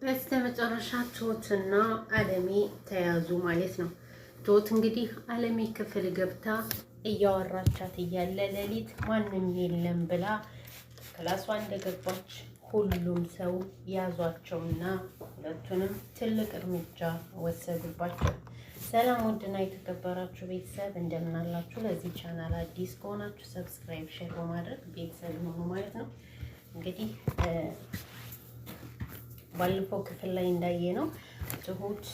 በስተመጨረሻ ትሁትና አለሜ ተያዙ ማለት ነው። ትሁት እንግዲህ አለሜ ክፍል ገብታ እያወራቻት እያለ ሌሊት ማንም የለም ብላ ክላሷ እንደገባች ሁሉም ሰው ያዟቸውና ሁለቱንም ትልቅ እርምጃ ወሰዱባቸው። ሰላም ውድና የተከበራችሁ ቤተሰብ እንደምን አላችሁ? ለዚህ ቻናል አዲስ ከሆናችሁ ሰብስክራይብ፣ ሼር በማድረግ ቤተሰብ ሆኑ ማለት ነው። እንግዲህ ባለፈው ክፍል ላይ እንዳየ ነው ትሁት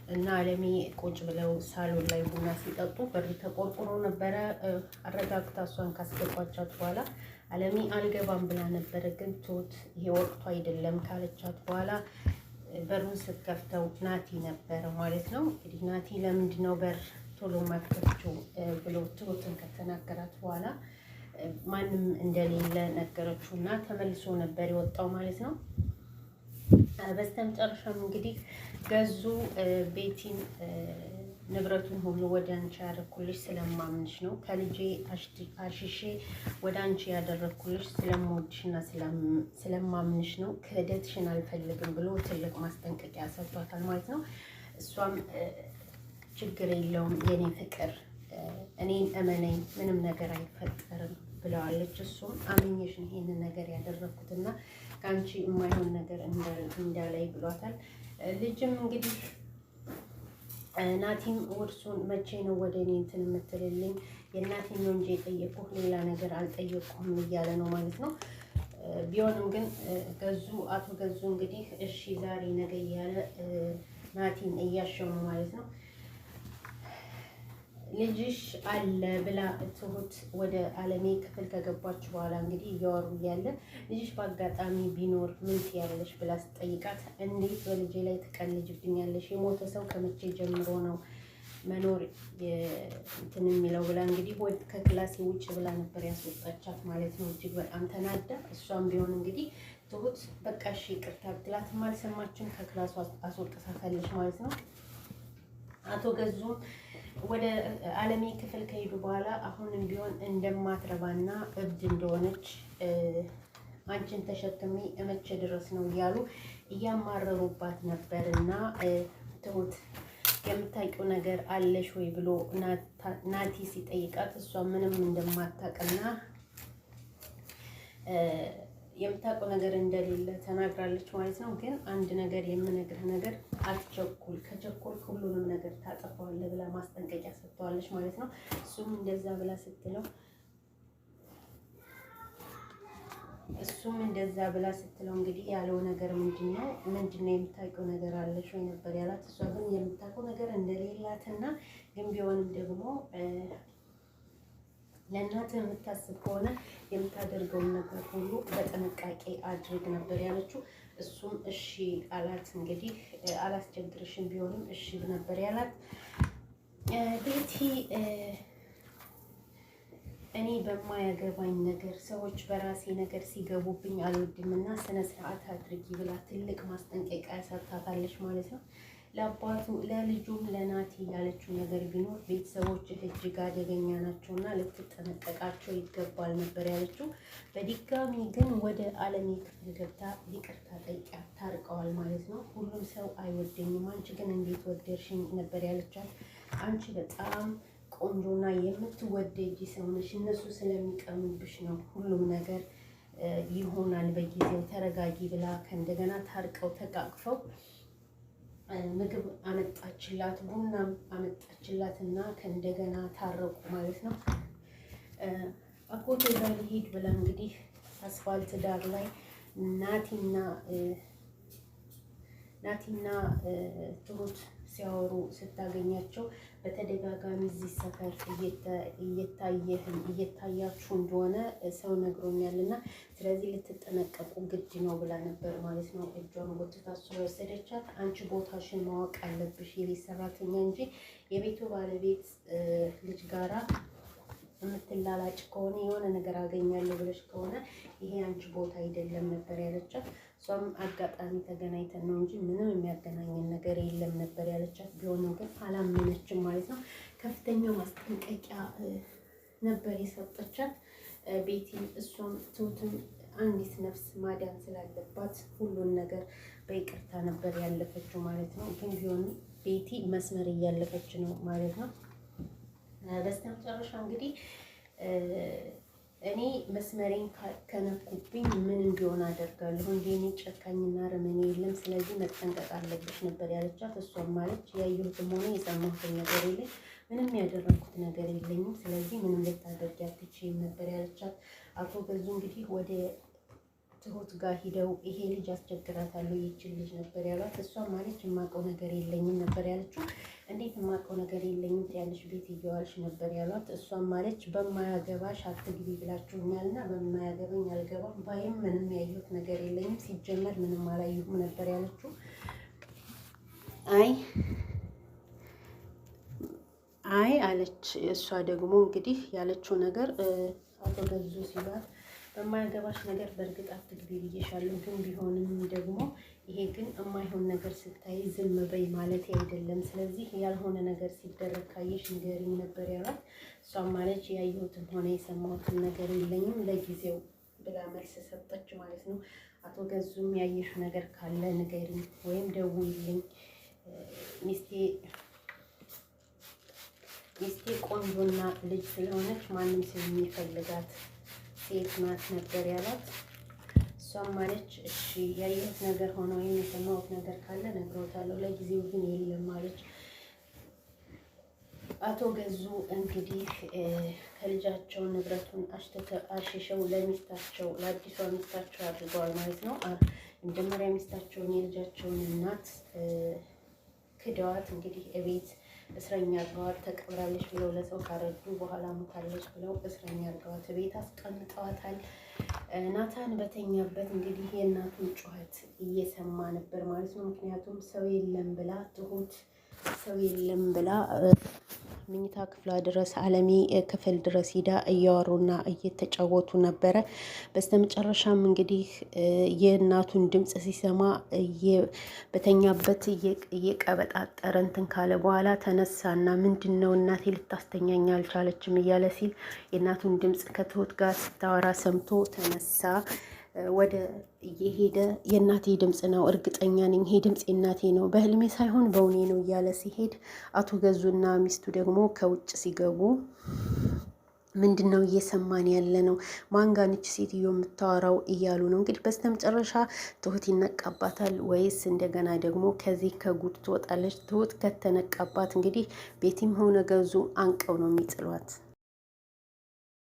እና አለሜ ቁጭ ብለው ሳሎን ላይ ቡና ሲጠጡ በር ተቆርቁሮ ነበረ። አረጋግታ እሷን ካስገባቻት በኋላ አለሜ አልገባም ብላ ነበረ። ግን ትሁት ይሄ ወቅቱ አይደለም ካለቻት በኋላ በሩን ስትከፍተው ናቲ ነበረ ማለት ነው። እንግዲህ ናቲ ለምንድን ነው በር ቶሎ ማትከፍቺው ብሎ ትሁትን ከተናገራት በኋላ ማንም እንደሌለ ነገረችው እና ተመልሶ ነበር የወጣው ማለት ነው። በስተመጨረሻም እንግዲህ ገዙ ቤቲን ንብረቱን ሁሉ ወደ አንቺ ያደረኩልሽ ስለማምንሽ ነው፣ ከልጄ አሽሼ ወደ አንቺ ያደረኩልሽ ስለምወድሽና ስለማምንሽ ነው፣ ክህደትሽን አልፈልግም ብሎ ትልቅ ማስጠንቀቂያ ሰጥቷታል ማለት ነው። እሷም ችግር የለውም የኔ ፍቅር፣ እኔን እመነኝ፣ ምንም ነገር አይፈጠርም ብለዋለች። እሱም አምኜሽ ነው ይሄንን ነገር ያደረኩትና ከአንቺ የማይሆን ነገር እንዳላይ ብሏታል። ልጅም እንግዲህ ናቲም ውርሱን መቼ ነው ወደ እኔ እንትን የምትልልኝ? የእናቴን ነው እንጂ የጠየቁህ ሌላ ነገር አልጠየቁህም እያለ ነው ማለት ነው። ቢሆንም ግን አቶ ገዙ እንግዲህ እሺ ዛሬ ነገ እያለ ናቲን እያሸው ነው ማለት ነው። ልጅሽ አለ ብላ ትሁት ወደ አለሜ ክፍል ከገባች በኋላ እንግዲህ እያወሩ እያለ ልጅሽ በአጋጣሚ ቢኖር ምን ትያለሽ ብላ ስጠይቃት እንዴት በልጄ ላይ ትቀልጅብኛለሽ? የሞተ ሰው ከመቼ ጀምሮ ነው መኖር እንትን የሚለው ብላ እንግዲህ ከክላሴ ውጭ ብላ ነበር ያስወጣቻት ማለት ነው። እጅግ በጣም ተናዳ እሷም ቢሆን እንግዲህ ትሁት በቃ እሺ ይቅርታ ብትላትም አልሰማችም፣ ከክላሷ አስወጥታታለች ማለት ነው። አቶ ገዙም ወደ አለሜ ክፍል ከሄዱ በኋላ አሁንም ቢሆን እንደማትረባና እብድ እንደሆነች አንቺን ተሸክሜ እመቼ ድረስ ነው እያሉ እያማረሩባት ነበርና ትሁት የምታውቂው ነገር አለሽ ወይ ብሎ ናቲ ሲጠይቃት እሷ ምንም እንደማታውቅና የምታውቀው ነገር እንደሌለ ተናግራለች ማለት ነው። ግን አንድ ነገር የምነግርህ ነገር አትቸኩል፣ ከቸኮልክ ሁሉንም ነገር ታጠፋዋለህ ብላ ማስጠንቀቂያ ሰጥተዋለች ማለት ነው። እሱም እንደዛ ብላ ስትለው እንግዲህ ያለው ነገር ምንድነው የምታውቀው ነገር አለሽ ወይ ነበር ያላት። እሷ ግን የምታውቀው ነገር እንደሌላትና ግን ቢሆንም ደግሞ ለእናትህ የምታስብ ከሆነ የምታደርገውን ነገር ሁሉ በጥንቃቄ አድርግ ነበር ያለችው። እሱም እሺ አላት። እንግዲህ አላስቸግርሽም ቢሆንም እሺ ነበር ያላት። ቤቲ እኔ በማያገባኝ ነገር ሰዎች በራሴ ነገር ሲገቡብኝ አልወድምና ስነ ስርዓት አድርጊ ብላ ትልቅ ማስጠንቀቂያ ሰጥታታለች ማለት ነው። ለአባቱ ለልጁም ለናቲ ያለችው ነገር ቢኖር ቤተሰቦች እጅግ አደገኛ ናቸውና ልትጠነቀቃቸው ይገባል ነበር ያለችው። በድጋሚ ግን ወደ አለሜ ክፍል ገብታ ይቅርታ ጠይቃ ታርቀዋል ማለት ነው። ሁሉም ሰው አይወደኝም፣ አንቺ ግን እንዴት ወደድሽኝ ነበር ያለቻት። አንቺ በጣም ቆንጆና የምትወደጂ ሰው ነሽ፣ እነሱ ስለሚቀኑብሽ ነው፣ ሁሉም ነገር ይሆናል በጊዜው ተረጋጊ ብላ ከእንደገና ታርቀው ተቃቅፈው ምግብ አመጣችላት፣ ቡናም አመጣችላት እና ከእንደገና ታረቁ ማለት ነው። አጎቴ ጋር ልሂድ ብላ እንግዲህ አስፋልት ዳር ላይ ናቲና ትሁት ሲያወሩ ስታገኛቸው በተደጋጋሚ እዚህ ሰፈር እየታያችሁ እንደሆነ ሰው ነግሮኛልና ስለዚህ ልትጠነቀቁ ግድ ነው ብላ ነበር ማለት ነው። እጇን ጎትታ እሷ ወሰደቻት። አንቺ ቦታሽን ማወቅ አለብሽ፣ የቤት ሰራተኛ እንጂ የቤቱ ባለቤት ልጅ ጋራ የምትላላጭ ከሆነ የሆነ ነገር አገኛለሁ ብለሽ ከሆነ ይሄ አንቺ ቦታ አይደለም ነበር ያለቻት። እሷም አጋጣሚ ተገናኝተን ነው እንጂ ምንም የሚያገናኘን ነገር የለም ነበር ያለቻት። ቢሆንም ግን አላመነችም ማለት ነው። ከፍተኛ ማስጠንቀቂያ ነበር የሰጠቻት ቤቲ። እሷም ትሁትም አንዲት ነፍስ ማዳን ስላለባት ሁሉን ነገር በይቅርታ ነበር ያለፈችው ማለት ነው። ግን ቢሆንም ቤቲ መስመር እያለፈች ነው ማለት ነው። በስተመጨረሻ እንግዲህ እኔ መስመሬን ከነኩብኝ ምንም ቢሆን አደርጋለሁ። እንደኔ ጨካኝና ረመኔ የለም። ስለዚህ መጠንቀቅ አለብሽ ነበር ያለቻት። እሷም ማለች ያየሁትም ሆነ የሰማሁትን ነገር የለም፣ ምንም ያደረኩት ነገር የለኝም። ስለዚህ ምንም ልታደርጊ አትችይም ነበር ያለቻት። አቶ ገዙ እንግዲህ ወደ ትሁት ጋር ሂደው ይሄ ልጅ አስቸግራታለሁ ይችል ልጅ ነበር ያሏት። እሷም ማለች የማውቀው ነገር የለኝም ነበር ያለችው። እንዴት የማውቀው ነገር የለኝም ያለሽ ቤት እየዋልሽ ነበር ያሏት። እሷም ማለች በማያገባሽ አትግቢ ብላችሁኛልና በማያገባኝ አልገባም፣ ባይም ምንም ያየሁት ነገር የለኝም፣ ሲጀመር ምንም አላየሁም ነበር ያለችው። አይ አለች። እሷ ደግሞ እንግዲህ ያለችው ነገር አቶ ገዙ ሲሏት በማያገባሽ ነገር በእርግጥ አትግቢ ብዬሻለሁ፣ ግን ቢሆንም ደግሞ ይሄ ግን የማይሆን ነገር ስታይ ዝም በይ ማለት አይደለም። ስለዚህ ያልሆነ ነገር ሲደረግ ካየሽ ንገሪኝ ነበር ያሏት። እሷም ማለች ያየሁትም ሆነ የሰማሁትን ነገር የለኝም ለጊዜው ብላ መልስ ሰጠች ማለት ነው። አቶ ገዙም ያየሽ ነገር ካለ ንገሪኝ ወይም ደውይልኝ፣ ሚስቴ ቆንጆና ልጅ ስለሆነች ማንም ሰው የሚፈልጋት ሴት ናት ነበር ያላት። እሷም ማለች እሺ ያየሁት ነገር ሆነ ወይም የሰማሁት ነገር ካለ ነግሮታለሁ፣ ለጊዜው ግን የለም ማለች። አቶ ገዙ እንግዲህ ከልጃቸው ንብረቱን አሽሸው ለሚስታቸው ለአዲሷ ሚስታቸው አድርገዋል ማለት ነው። የመጀመሪያ ሚስታቸውን የልጃቸውን እናት ክደዋት እንግዲህ እቤት እስረኛ አድርገዋት ተቀብራለች ብለው ለሰው ካረዱ በኋላ ሞታለች ብለው እስረኛ አድርገዋት ቤት አስቀምጠዋታል። ናታን በተኛበት እንግዲህ የእናቱን ጩኸት እየሰማ ነበር ማለት ነው። ምክንያቱም ሰው የለም ብላ ትሁት ሰው የለም ብላ መኝታ ክፍሏ ድረስ አለሚ ክፍል ድረስ ሂዳ እያወሩና እየተጫወቱ ነበረ። በስተመጨረሻም እንግዲህ የእናቱን ድምፅ ሲሰማ በተኛበት እየቀበጣጠረ እንትን ካለ በኋላ ተነሳና ምንድን ነው እናቴ ልታስተኛኝ አልቻለችም እያለ ሲል የእናቱን ድምፅ ከትሁት ጋር ስታወራ ሰምቶ ተነሳ። ወደ እየሄደ የእናቴ ድምፅ ነው፣ እርግጠኛ ነኝ ይሄ ድምፅ የእናቴ ነው፣ በህልሜ ሳይሆን በእውኔ ነው እያለ ሲሄድ አቶ ገዙና ሚስቱ ደግሞ ከውጭ ሲገቡ ምንድን ነው እየሰማን ያለ ነው? ማንጋንች ሴትዮ የምታወራው እያሉ ነው። እንግዲህ በስተመጨረሻ ትሁት ይነቃባታል ወይስ እንደገና ደግሞ ከዚህ ከጉድ ትወጣለች? ትሁት ከተነቃባት እንግዲህ ቤቲም ሆነ ገዙ አንቀው ነው የሚጥሏት።